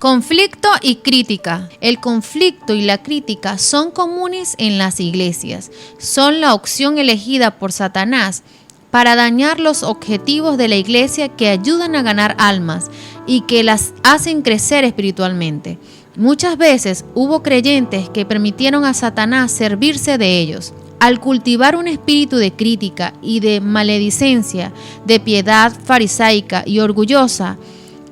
Conflicto y crítica. El conflicto y la crítica son comunes en las iglesias. Son la opción elegida por Satanás para dañar los objetivos de la iglesia que ayudan a ganar almas y que las hacen crecer espiritualmente. Muchas veces hubo creyentes que permitieron a Satanás servirse de ellos. Al cultivar un espíritu de crítica y de maledicencia, de piedad farisaica y orgullosa,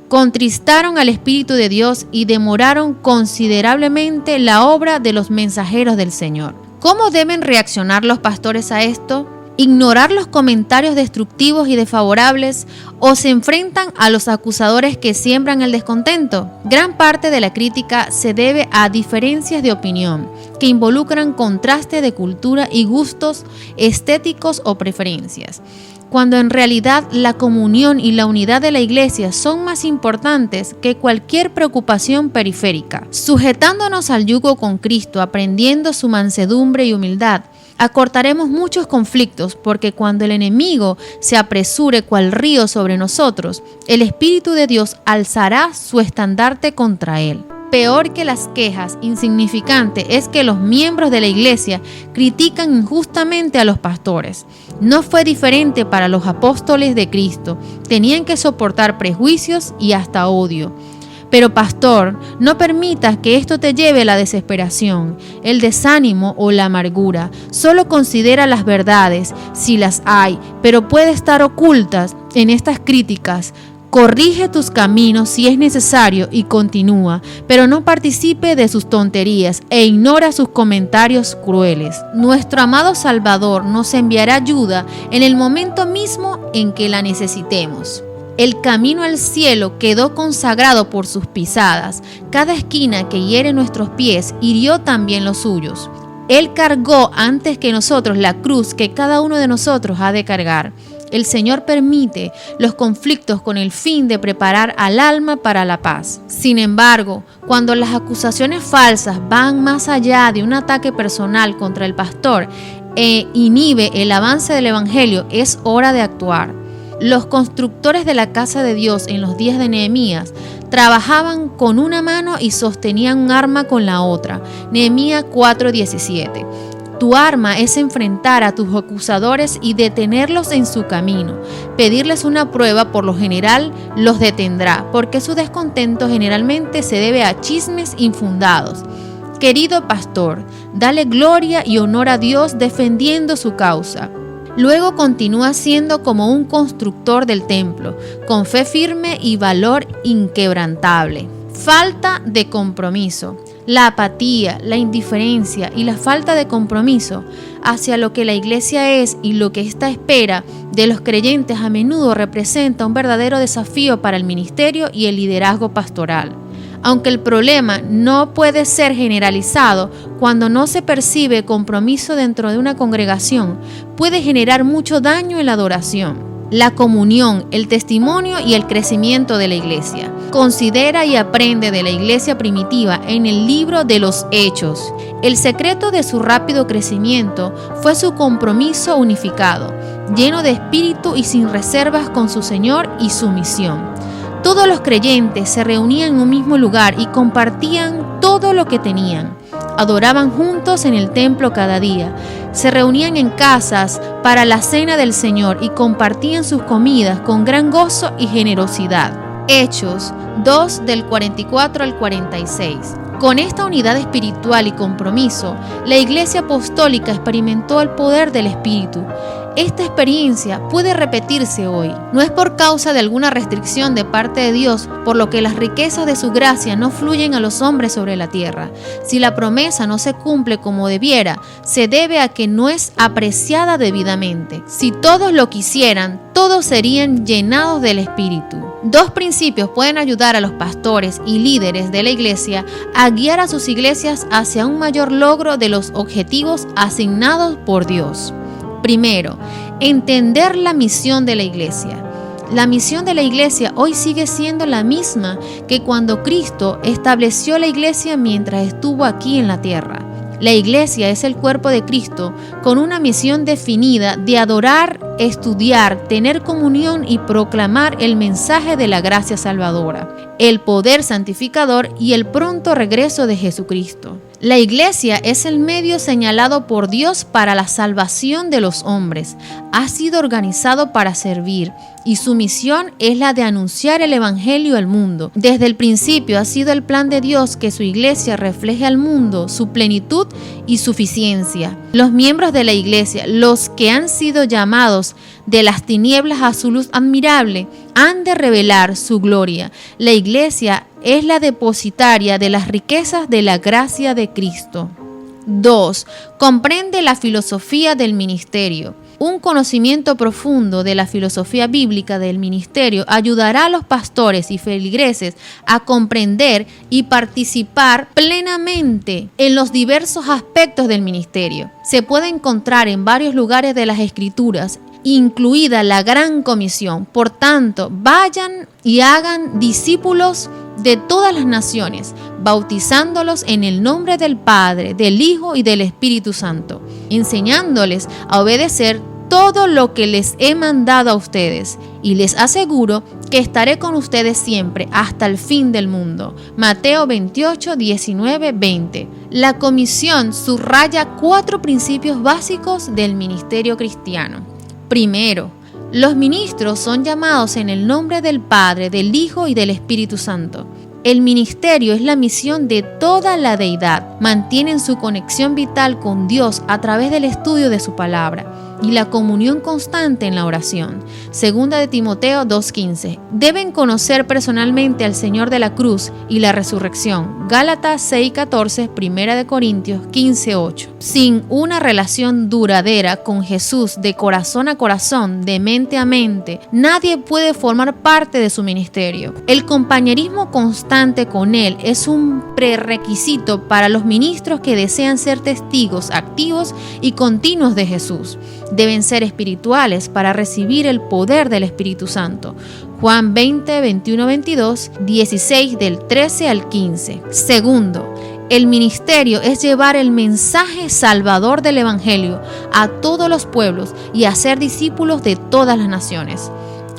contristaron al Espíritu de Dios y demoraron considerablemente la obra de los mensajeros del Señor. ¿Cómo deben reaccionar los pastores a esto? ¿Ignorar los comentarios destructivos y desfavorables o se enfrentan a los acusadores que siembran el descontento? Gran parte de la crítica se debe a diferencias de opinión que involucran contraste de cultura y gustos estéticos o preferencias, cuando en realidad la comunión y la unidad de la iglesia son más importantes que cualquier preocupación periférica. Sujetándonos al yugo con Cristo, aprendiendo su mansedumbre y humildad, acortaremos muchos conflictos, porque cuando el enemigo se apresure cual río sobre nosotros, el Espíritu de Dios alzará su estandarte contra él. Peor que las quejas insignificantes es que los miembros de la iglesia critican injustamente a los pastores. No fue diferente para los apóstoles de Cristo. Tenían que soportar prejuicios y hasta odio. Pero pastor, no permitas que esto te lleve a la desesperación, el desánimo o la amargura. Solo considera las verdades, si las hay, pero pueden estar ocultas en estas críticas. Corrige tus caminos si es necesario y continúa, pero no participe de sus tonterías e ignora sus comentarios crueles. Nuestro amado Salvador nos enviará ayuda en el momento mismo en que la necesitemos. El camino al cielo quedó consagrado por sus pisadas. Cada esquina que hiere nuestros pies hirió también los suyos. Él cargó antes que nosotros la cruz que cada uno de nosotros ha de cargar. El Señor permite los conflictos con el fin de preparar al alma para la paz. Sin embargo, cuando las acusaciones falsas van más allá de un ataque personal contra el pastor e inhibe el avance del evangelio, es hora de actuar. Los constructores de la casa de Dios en los días de Nehemías trabajaban con una mano y sostenían un arma con la otra. Nehemías 4:17. Tu arma es enfrentar a tus acusadores y detenerlos en su camino. Pedirles una prueba, por lo general, los detendrá, porque su descontento generalmente se debe a chismes infundados. Querido pastor, dale gloria y honor a Dios defendiendo su causa. Luego continúa siendo como un constructor del templo, con fe firme y valor inquebrantable. Falta de compromiso. La apatía, la indiferencia y la falta de compromiso hacia lo que la iglesia es y lo que ésta espera de los creyentes a menudo representa un verdadero desafío para el ministerio y el liderazgo pastoral. Aunque el problema no puede ser generalizado, cuando no se percibe compromiso dentro de una congregación, puede generar mucho daño en la adoración, la comunión, el testimonio y el crecimiento de la iglesia. Considera y aprende de la iglesia primitiva en el libro de los Hechos. El secreto de su rápido crecimiento fue su compromiso unificado, lleno de espíritu y sin reservas con su Señor y su misión. Todos los creyentes se reunían en un mismo lugar y compartían todo lo que tenían. Adoraban juntos en el templo cada día. Se reunían en casas para la cena del Señor y compartían sus comidas con gran gozo y generosidad. Hechos 2 del 44 al 46. Con esta unidad espiritual y compromiso, la Iglesia Apostólica experimentó el poder del Espíritu. Esta experiencia puede repetirse hoy. No es por causa de alguna restricción de parte de Dios, por lo que las riquezas de su gracia no fluyen a los hombres sobre la tierra. Si la promesa no se cumple como debiera, se debe a que no es apreciada debidamente. Si todos lo quisieran, todos serían llenados del Espíritu. Dos principios pueden ayudar a los pastores y líderes de la iglesia a guiar a sus iglesias hacia un mayor logro de los objetivos asignados por Dios. Primero, entender la misión de la iglesia. La misión de la iglesia hoy sigue siendo la misma que cuando Cristo estableció la iglesia mientras estuvo aquí en la tierra. La iglesia es el cuerpo de Cristo con una misión definida de adorar estudiar, tener comunión y proclamar el mensaje de la gracia salvadora, el poder santificador y el pronto regreso de Jesucristo. La iglesia es el medio señalado por Dios para la salvación de los hombres. Ha sido organizado para servir y su misión es la de anunciar el evangelio al mundo. Desde el principio ha sido el plan de Dios que su iglesia refleje al mundo su plenitud y suficiencia. Los miembros de la iglesia, los que han sido llamados de las tinieblas a su luz admirable, han de revelar su gloria. La iglesia es la depositaria de las riquezas de la gracia de Cristo. 2. Comprende la filosofía del ministerio. Un conocimiento profundo de la filosofía bíblica del ministerio ayudará a los pastores y feligreses a comprender y participar plenamente en los diversos aspectos del ministerio. Se puede encontrar en varios lugares de las Escrituras, incluida la Gran Comisión. Por tanto, vayan y hagan discípulos de todas las naciones, bautizándolos en el nombre del Padre, del Hijo y del Espíritu Santo, enseñándoles a obedecer todo lo que les he mandado a ustedes, y les aseguro que estaré con ustedes siempre hasta el fin del mundo. Mateo 28, 19, 20. La comisión subraya 4 principios básicos del ministerio cristiano. Primero, los ministros son llamados en el nombre del Padre, del Hijo y del Espíritu Santo. El ministerio es la misión de toda la deidad. Mantienen su conexión vital con Dios a través del estudio de su palabra y la comunión constante en la oración. Segunda de Timoteo 2:15. Deben conocer personalmente al Señor de la cruz y la resurrección. Gálatas 6:14, Primera de Corintios 15:8. Sin una relación duradera con Jesús de corazón a corazón, de mente a mente, nadie puede formar parte de su ministerio. El compañerismo constante con Él es un prerequisito para los ministros que desean ser testigos activos y continuos de Jesús. Deben ser espirituales para recibir el poder del Espíritu Santo. Juan 20, 21, 22, 16 del 13 al 15. Segundo, el ministerio es llevar el mensaje salvador del Evangelio a todos los pueblos y hacer discípulos de todas las naciones.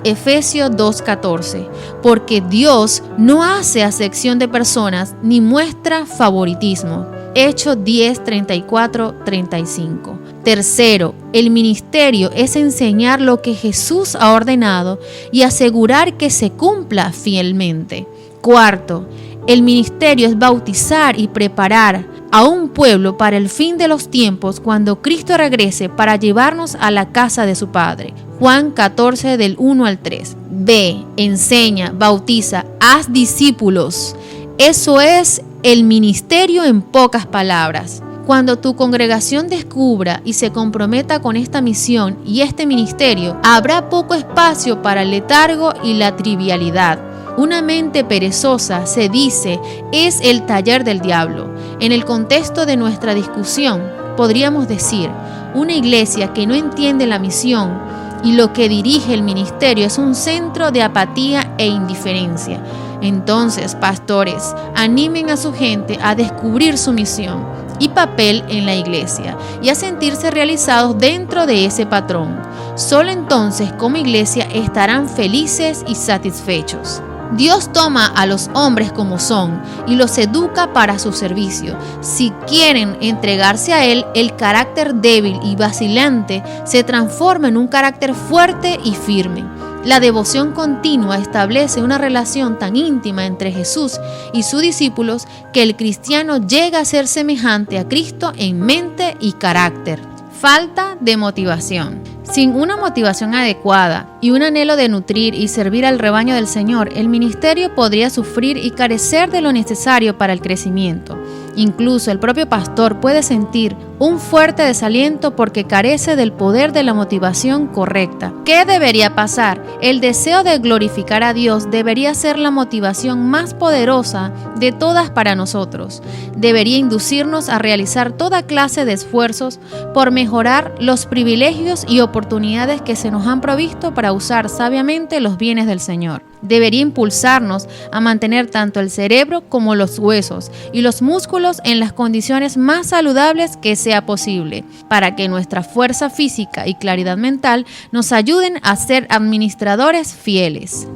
Efesios 2:14. Porque Dios no hace acepción de personas ni muestra favoritismo. Hechos 10, 34, 35. Tercero, el ministerio es enseñar lo que Jesús ha ordenado y asegurar que se cumpla fielmente. Cuarto, el ministerio es bautizar y preparar a un pueblo para el fin de los tiempos cuando Cristo regrese para llevarnos a la casa de su Padre. Juan 14 del 1 al 3. Ve, enseña, bautiza, haz discípulos. Eso es el ministerio en pocas palabras. Cuando tu congregación descubra y se comprometa con esta misión y este ministerio, habrá poco espacio para el letargo y la trivialidad. Una mente perezosa, se dice, es el taller del diablo. En el contexto de nuestra discusión, podríamos decir, una iglesia que no entiende la misión y lo que dirige el ministerio es un centro de apatía e indiferencia. Entonces, pastores, animen a su gente a descubrir su misión y papel en la iglesia y a sentirse realizados dentro de ese patrón. Solo entonces, como iglesia, estarán felices y satisfechos. Dios toma a los hombres como son y los educa para su servicio. Si quieren entregarse a Él, el carácter débil y vacilante se transforma en un carácter fuerte y firme. La devoción continua establece una relación tan íntima entre Jesús y sus discípulos que el cristiano llega a ser semejante a Cristo en mente y carácter. Falta de motivación. Sin una motivación adecuada y un anhelo de nutrir y servir al rebaño del Señor, el ministerio podría sufrir y carecer de lo necesario para el crecimiento. Incluso el propio pastor puede sentir un fuerte desaliento porque carece del poder de la motivación correcta. ¿Qué debería pasar? El deseo de glorificar a Dios debería ser la motivación más poderosa de todas para nosotros. Debería inducirnos a realizar toda clase de esfuerzos por mejorar los privilegios y oportunidades que se nos han provisto para usar sabiamente los bienes del Señor. Debería impulsarnos a mantener tanto el cerebro como los huesos y los músculos en las condiciones más saludables que sea sea posible, para que nuestra fuerza física y claridad mental nos ayuden a ser administradores fieles.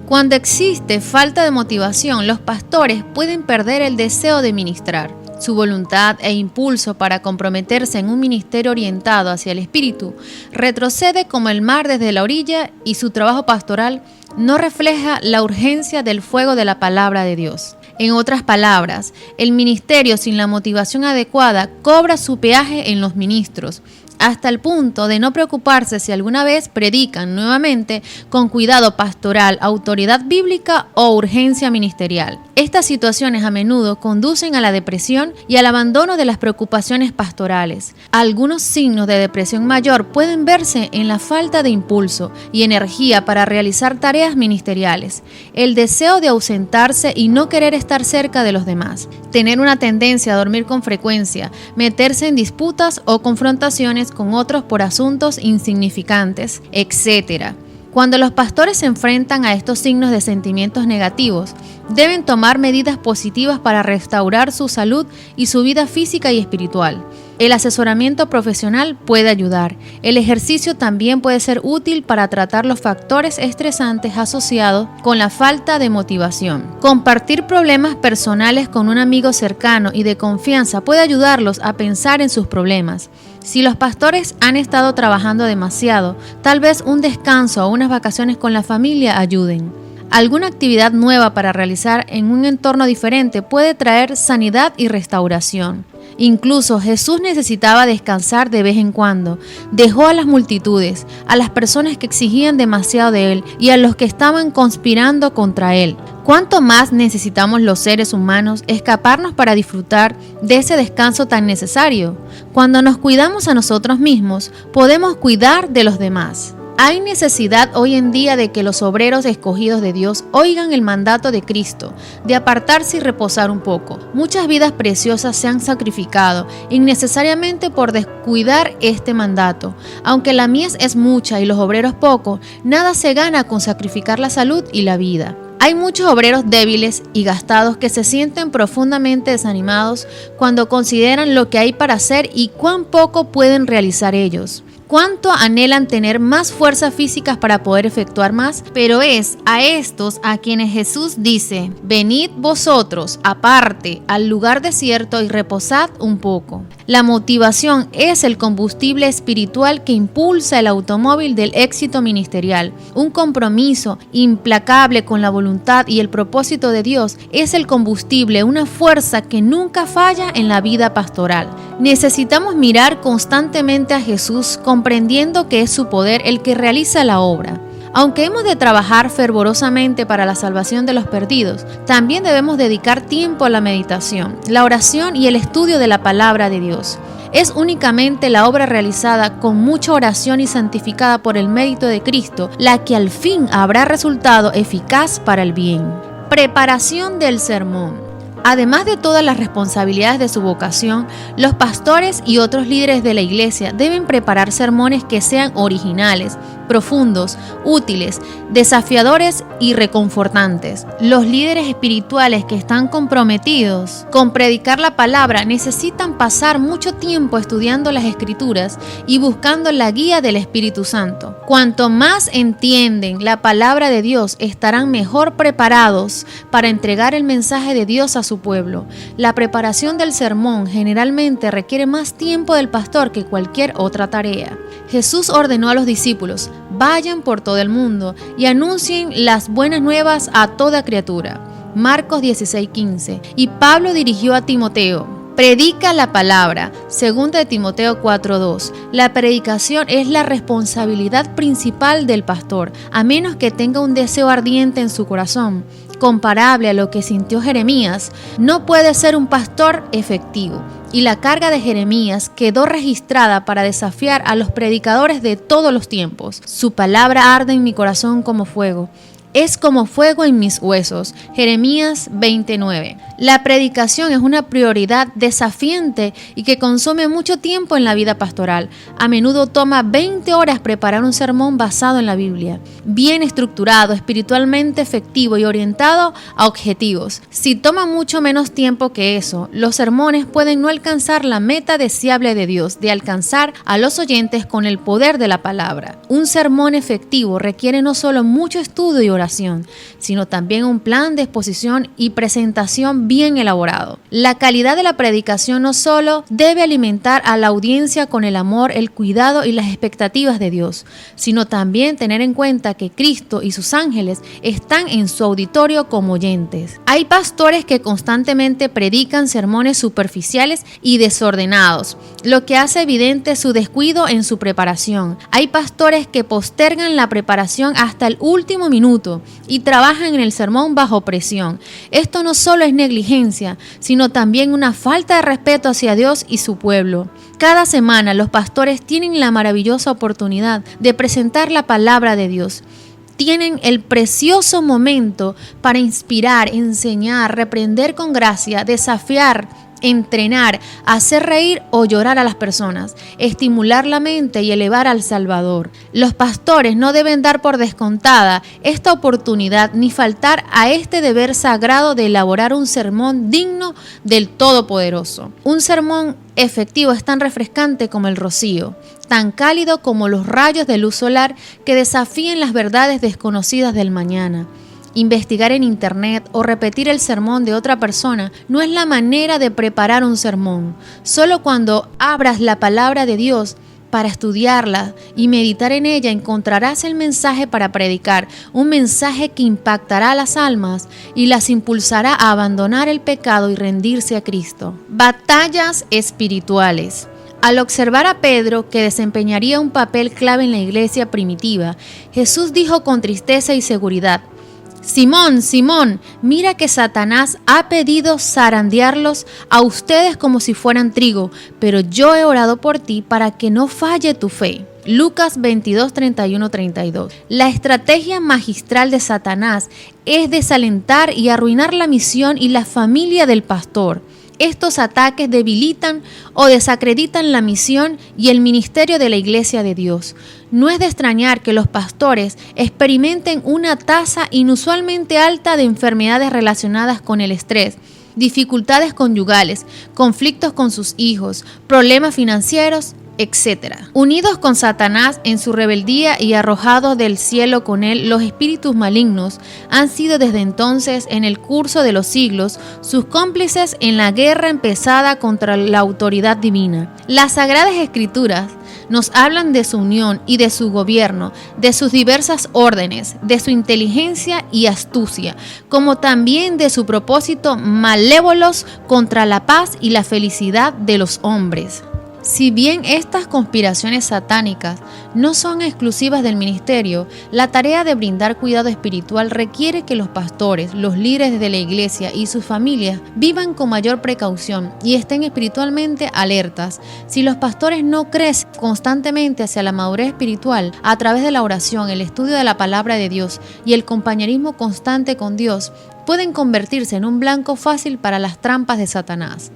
Cuando existe falta de motivación, los pastores pueden perder el deseo de ministrar. Su voluntad e impulso para comprometerse en un ministerio orientado hacia el Espíritu retrocede como el mar desde la orilla, y su trabajo pastoral no refleja la urgencia del fuego de la palabra de Dios. En otras palabras, el ministerio sin la motivación adecuada cobra su peaje en los ministros, hasta el punto de no preocuparse si alguna vez predican nuevamente con cuidado pastoral, autoridad bíblica o urgencia ministerial. Estas situaciones a menudo conducen a la depresión y al abandono de las preocupaciones pastorales. Algunos signos de depresión mayor pueden verse en la falta de impulso y energía para realizar tareas ministeriales, el deseo de ausentarse y no querer estar cerca de los demás, tener una tendencia a dormir con frecuencia, meterse en disputas o confrontaciones con otros por asuntos insignificantes, etc. Cuando los pastores se enfrentan a estos signos de sentimientos negativos, deben tomar medidas positivas para restaurar su salud y su vida física y espiritual. El asesoramiento profesional puede ayudar. El ejercicio también puede ser útil para tratar los factores estresantes asociados con la falta de motivación. Compartir problemas personales con un amigo cercano y de confianza puede ayudarlos a pensar en sus problemas. Si los pastores han estado trabajando demasiado, tal vez un descanso o unas vacaciones con la familia ayuden. Alguna actividad nueva para realizar en un entorno diferente puede traer sanidad y restauración. Incluso Jesús necesitaba descansar de vez en cuando. Dejó a las multitudes, a las personas que exigían demasiado de Él y a los que estaban conspirando contra Él. ¿Cuánto más necesitamos los seres humanos escaparnos para disfrutar de ese descanso tan necesario? Cuando nos cuidamos a nosotros mismos, podemos cuidar de los demás. Hay necesidad hoy en día de que los obreros escogidos de Dios oigan el mandato de Cristo, de apartarse y reposar un poco. Muchas vidas preciosas se han sacrificado innecesariamente por descuidar este mandato. Aunque la mies es mucha y los obreros pocos, nada se gana con sacrificar la salud y la vida. Hay muchos obreros débiles y gastados que se sienten profundamente desanimados cuando consideran lo que hay para hacer y cuán poco pueden realizar ellos. Cuánto anhelan tener más fuerzas físicas para poder efectuar más, pero es a estos a quienes Jesús dice: venid vosotros aparte al lugar desierto y reposad un poco. La motivación es el combustible espiritual que impulsa el automóvil del éxito ministerial. Un compromiso implacable con la voluntad y el propósito de Dios es el combustible, una fuerza que nunca falla en la vida pastoral. Necesitamos mirar constantemente a Jesús, comprendiendo que es su poder el que realiza la obra. Aunque hemos de trabajar fervorosamente para la salvación de los perdidos, también debemos dedicar tiempo a la meditación, la oración y el estudio de la palabra de Dios. Es únicamente la obra realizada con mucha oración y santificada por el mérito de Cristo la que al fin habrá resultado eficaz para el bien. Preparación del sermón. Además de todas las responsabilidades de su vocación, los pastores y otros líderes de la iglesia deben preparar sermones que sean originales, profundos, útiles, desafiadores y reconfortantes. Los líderes espirituales que están comprometidos con predicar la palabra necesitan pasar mucho tiempo estudiando las Escrituras y buscando la guía del Espíritu Santo. Cuanto más entienden la palabra de Dios, estarán mejor preparados para entregar el mensaje de Dios a su pueblo. La preparación del sermón generalmente requiere más tiempo del pastor que cualquier otra tarea. Jesús ordenó a los discípulos: vayan por todo el mundo y anuncien las buenas nuevas a toda criatura. Marcos 16:15. Y Pablo dirigió a Timoteo: predica la palabra. 2 de Timoteo 4:2. La predicación es la responsabilidad principal del pastor, a menos que tenga un deseo ardiente en su corazón, comparable a lo que sintió Jeremías. No puede ser un pastor efectivo. Y la carga de Jeremías quedó registrada para desafiar a los predicadores de todos los tiempos. Su palabra arde en mi corazón como fuego. es como fuego en mis huesos. Jeremías 29. La predicación es una prioridad desafiante y que consume mucho tiempo en la vida pastoral. A menudo toma 20 horas preparar un sermón basado en la Biblia, bien estructurado, espiritualmente efectivo y orientado a objetivos. Si toma mucho menos tiempo que eso, los sermones pueden no alcanzar la meta deseable de Dios, de alcanzar a los oyentes con el poder de la palabra. Un sermón efectivo requiere no solo mucho estudio y oración, sino también un plan de exposición y presentación bien elaborado. La calidad de la predicación no solo debe alimentar a la audiencia con el amor, el cuidado y las expectativas de Dios, sino también tener en cuenta que Cristo y sus ángeles están en su auditorio como oyentes. Hay pastores que constantemente predican sermones superficiales y desordenados, lo que hace evidente su descuido en su preparación. Hay pastores que postergan la preparación hasta el último minuto y trabajan en el sermón bajo presión. Esto no solo es negligencia, sino también una falta de respeto hacia Dios y su pueblo. Cada semana los pastores tienen la maravillosa oportunidad de presentar la palabra de Dios. Tienen el precioso momento para inspirar, enseñar, reprender con gracia, desafiar, entrenar, hacer reír o llorar a las personas, estimular la mente y elevar al Salvador. Los pastores no deben dar por descontada esta oportunidad ni faltar a este deber sagrado de elaborar un sermón digno del Todopoderoso. Un sermón efectivo es tan refrescante como el rocío, tan cálido como los rayos de luz solar que desafían las verdades desconocidas del mañana. Investigar en internet o repetir el sermón de otra persona no es la manera de preparar un sermón. Solo cuando abras la palabra de Dios para estudiarla y meditar en ella encontrarás el mensaje para predicar, un mensaje que impactará a las almas y las impulsará a abandonar el pecado y rendirse a Cristo. Batallas espirituales. Al observar a Pedro, que desempeñaría un papel clave en la iglesia primitiva, Jesús dijo con tristeza y seguridad: Simón, Simón, mira que Satanás ha pedido zarandearlos a ustedes como si fueran trigo, pero yo he orado por ti para que no falle tu fe. Lucas 22, 31, 32. La estrategia magistral de Satanás es desalentar y arruinar la misión y la familia del pastor. Estos ataques debilitan o desacreditan la misión y el ministerio de la Iglesia de Dios. No es de extrañar que los pastores experimenten una tasa inusualmente alta de enfermedades relacionadas con el estrés, dificultades conyugales, conflictos con sus hijos, problemas financieros, etc. Unidos con Satanás en su rebeldía y arrojados del cielo con él, los espíritus malignos han sido desde entonces, en el curso de los siglos, sus cómplices en la guerra empezada contra la autoridad divina. Las Sagradas Escrituras nos hablan de su unión y de su gobierno, de sus diversas órdenes, de su inteligencia y astucia, como también de su propósito malévolos contra la paz y la felicidad de los hombres. Si bien estas conspiraciones satánicas no son exclusivas del ministerio, la tarea de brindar cuidado espiritual requiere que los pastores, los líderes de la iglesia y sus familias vivan con mayor precaución y estén espiritualmente alertas. Si los pastores no crecen constantemente hacia la madurez espiritual a través de la oración, el estudio de la palabra de Dios y el compañerismo constante con Dios, pueden convertirse en un blanco fácil para las trampas de Satanás.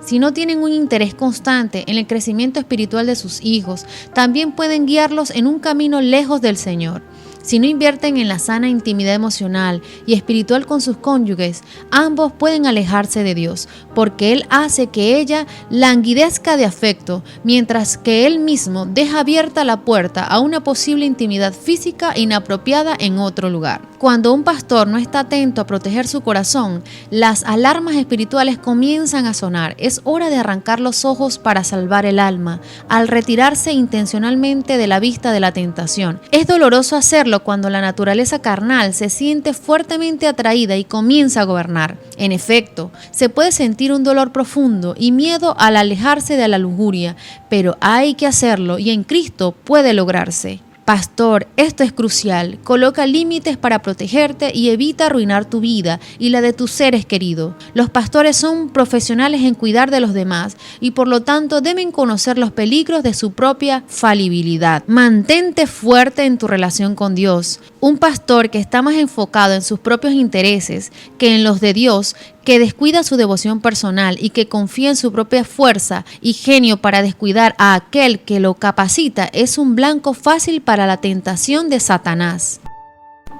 Si no tienen un interés constante en el crecimiento espiritual de sus hijos, también pueden guiarlos en un camino lejos del Señor. Si no invierten en la sana intimidad emocional y espiritual con sus cónyuges, ambos pueden alejarse de Dios, porque Él hace que ella languidezca de afecto, mientras que Él mismo deja abierta la puerta a una posible intimidad física inapropiada en otro lugar. Cuando un pastor no está atento a proteger su corazón, las alarmas espirituales comienzan a sonar. Es hora de arrancar los ojos para salvar el alma, al retirarse intencionalmente de la vista de la tentación. Es doloroso hacerlo cuando la naturaleza carnal se siente fuertemente atraída y comienza a gobernar. En efecto, se puede sentir un dolor profundo y miedo al alejarse de la lujuria, pero hay que hacerlo y en Cristo puede lograrse. Pastor, esto es crucial. Coloca límites para protegerte y evita arruinar tu vida y la de tus seres queridos. Los pastores son profesionales en cuidar de los demás y por lo tanto deben conocer los peligros de su propia falibilidad. Mantente fuerte en tu relación con Dios. Un pastor que está más enfocado en sus propios intereses que en los de Dios, que descuida su devoción personal y que confía en su propia fuerza y genio para descuidar a aquel que lo capacita, es un blanco fácil para la tentación de Satanás.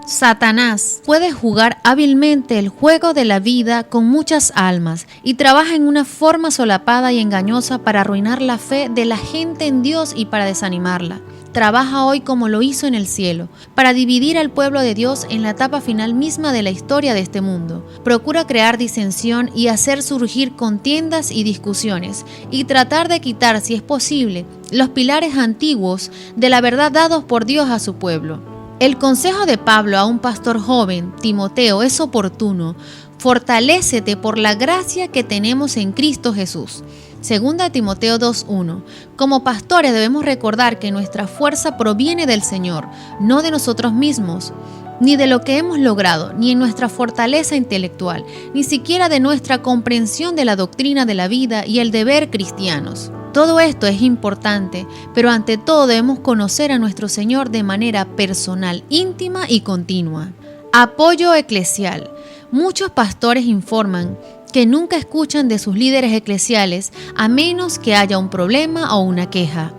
Satanás puede jugar hábilmente el juego de la vida con muchas almas y trabaja en una forma solapada y engañosa para arruinar la fe de la gente en Dios y para desanimarla. Trabaja hoy como lo hizo en el cielo, para dividir al pueblo de Dios en la etapa final misma de la historia de este mundo. Procura crear disensión y hacer surgir contiendas y discusiones, y tratar de quitar, si es posible, los pilares antiguos de la verdad dados por Dios a su pueblo. El consejo de Pablo a un pastor joven, Timoteo, es oportuno. Fortalécete por la gracia que tenemos en Cristo Jesús. Segunda Timoteo 2:1. Como pastores debemos recordar que nuestra fuerza proviene del Señor, no de nosotros mismos, ni de lo que hemos logrado, ni en nuestra fortaleza intelectual, ni siquiera de nuestra comprensión de la doctrina de la vida y el deber cristianos. Todo esto es importante, pero ante todo debemos conocer a nuestro Señor de manera personal, íntima y continua. Apoyo eclesial. Muchos pastores informan que nunca escuchan de sus líderes eclesiales a menos que haya un problema o una queja.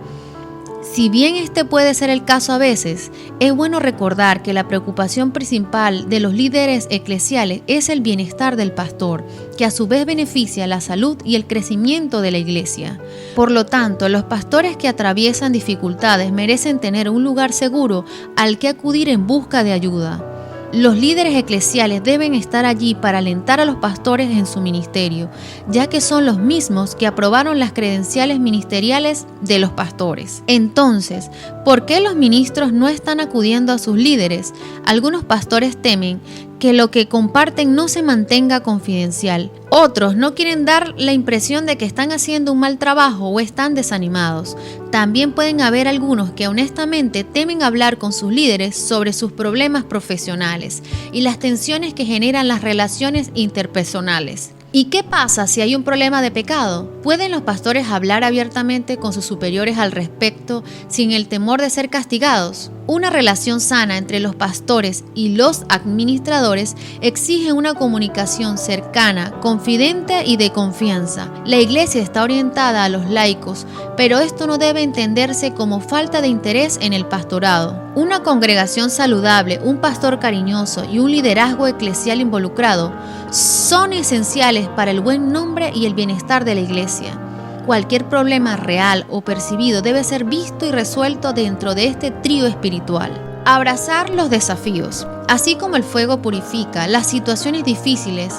Si bien este puede ser el caso a veces, es bueno recordar que la preocupación principal de los líderes eclesiales es el bienestar del pastor, que a su vez beneficia la salud y el crecimiento de la iglesia. Por lo tanto, los pastores que atraviesan dificultades merecen tener un lugar seguro al que acudir en busca de ayuda. Los líderes eclesiales deben estar allí para alentar a los pastores en su ministerio, ya que son los mismos que aprobaron las credenciales ministeriales de los pastores. Entonces, ¿por qué los ministros no están acudiendo a sus líderes? Algunos pastores temen que lo que comparten no se mantenga confidencial. Otros no quieren dar la impresión de que están haciendo un mal trabajo o están desanimados. También pueden haber algunos que honestamente temen hablar con sus líderes sobre sus problemas profesionales y las tensiones que generan las relaciones interpersonales. ¿Y qué pasa si hay un problema de pecado? ¿Pueden los pastores hablar abiertamente con sus superiores al respecto sin el temor de ser castigados? Una relación sana entre los pastores y los administradores exige una comunicación cercana, confidente y de confianza. La iglesia está orientada a los laicos, pero esto no debe entenderse como falta de interés en el pastorado. Una congregación saludable, un pastor cariñoso y un liderazgo eclesial involucrado son esenciales para el buen nombre y el bienestar de la iglesia. Cualquier problema real o percibido debe ser visto y resuelto dentro de este trío espiritual. Abrazar los desafíos. Así como el fuego purifica, las situaciones difíciles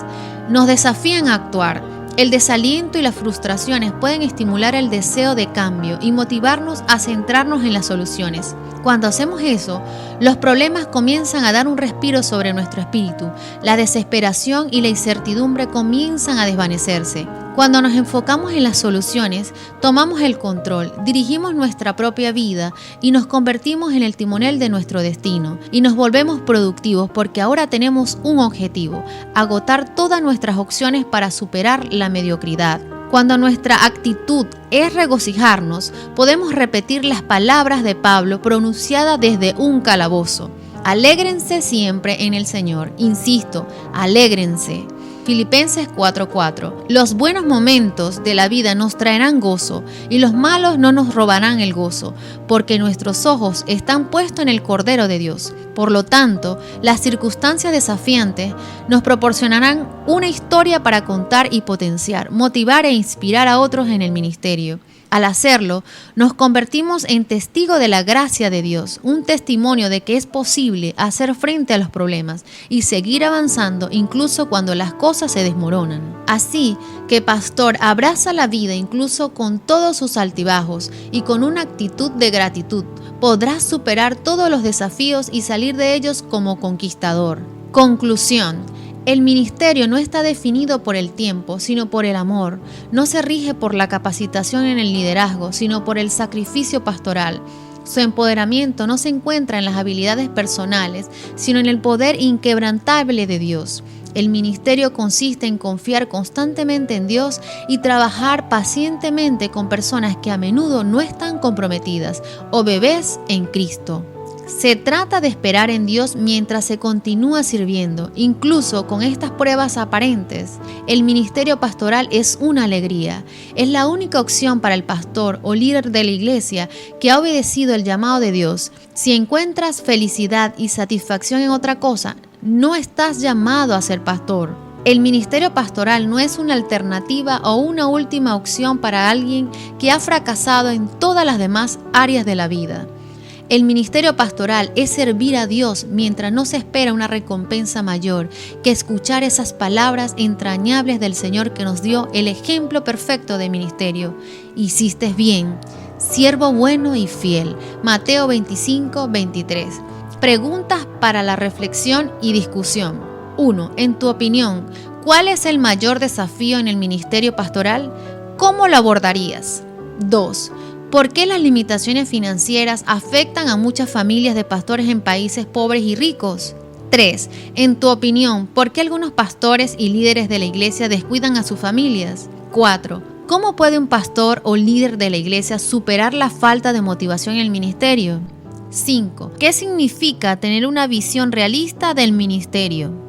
nos desafían a actuar. El desaliento y las frustraciones pueden estimular el deseo de cambio y motivarnos a centrarnos en las soluciones. Cuando hacemos eso, los problemas comienzan a dar un respiro sobre nuestro espíritu. La desesperación y la incertidumbre comienzan a desvanecerse. Cuando nos enfocamos en las soluciones, tomamos el control, dirigimos nuestra propia vida y nos convertimos en el timonel de nuestro destino. Y nos volvemos productivos porque ahora tenemos un objetivo: agotar todas nuestras opciones para superar la mediocridad. Cuando nuestra actitud es regocijarnos, podemos repetir las palabras de Pablo pronunciadas desde un calabozo. Alégrense siempre en el Señor. Insisto, alégrense. Filipenses 4:4. Los buenos momentos de la vida nos traerán gozo y los malos no nos robarán el gozo, porque nuestros ojos están puestos en el Cordero de Dios. Por lo tanto, las circunstancias desafiantes nos proporcionarán una historia para contar y potenciar, motivar e inspirar a otros en el ministerio. Al hacerlo, nos convertimos en testigos de la gracia de Dios, un testimonio de que es posible hacer frente a los problemas y seguir avanzando incluso cuando las cosas se desmoronan. Así que, pastor, abraza la vida incluso con todos sus altibajos y con una actitud de gratitud. Podrás superar todos los desafíos y salir de ellos como conquistador. Conclusión. El ministerio no está definido por el tiempo, sino por el amor. No se rige por la capacitación en el liderazgo, sino por el sacrificio pastoral. Su empoderamiento no se encuentra en las habilidades personales, sino en el poder inquebrantable de Dios. El ministerio consiste en confiar constantemente en Dios y trabajar pacientemente con personas que a menudo no están comprometidas o bebés en Cristo. Se trata de esperar en Dios mientras se continúa sirviendo, incluso con estas pruebas aparentes. El ministerio pastoral es una alegría. Es la única opción para el pastor o líder de la iglesia que ha obedecido el llamado de Dios. Si encuentras felicidad y satisfacción en otra cosa, no estás llamado a ser pastor. El ministerio pastoral no es una alternativa o una última opción para alguien que ha fracasado en todas las demás áreas de la vida. El ministerio pastoral es servir a Dios mientras no se espera una recompensa mayor que escuchar esas palabras entrañables del Señor que nos dio el ejemplo perfecto de ministerio. Hiciste bien, siervo bueno y fiel. Mateo 25:23. Preguntas para la reflexión y discusión. 1. En tu opinión, ¿cuál es el mayor desafío en el ministerio pastoral? ¿Cómo lo abordarías? 2. ¿Por qué las limitaciones financieras afectan a muchas familias de pastores en países pobres y ricos? 3. En tu opinión, ¿por qué algunos pastores y líderes de la iglesia descuidan a sus familias? 4. ¿Cómo puede un pastor o líder de la iglesia superar la falta de motivación en el ministerio? 5. ¿Qué significa tener una visión realista del ministerio?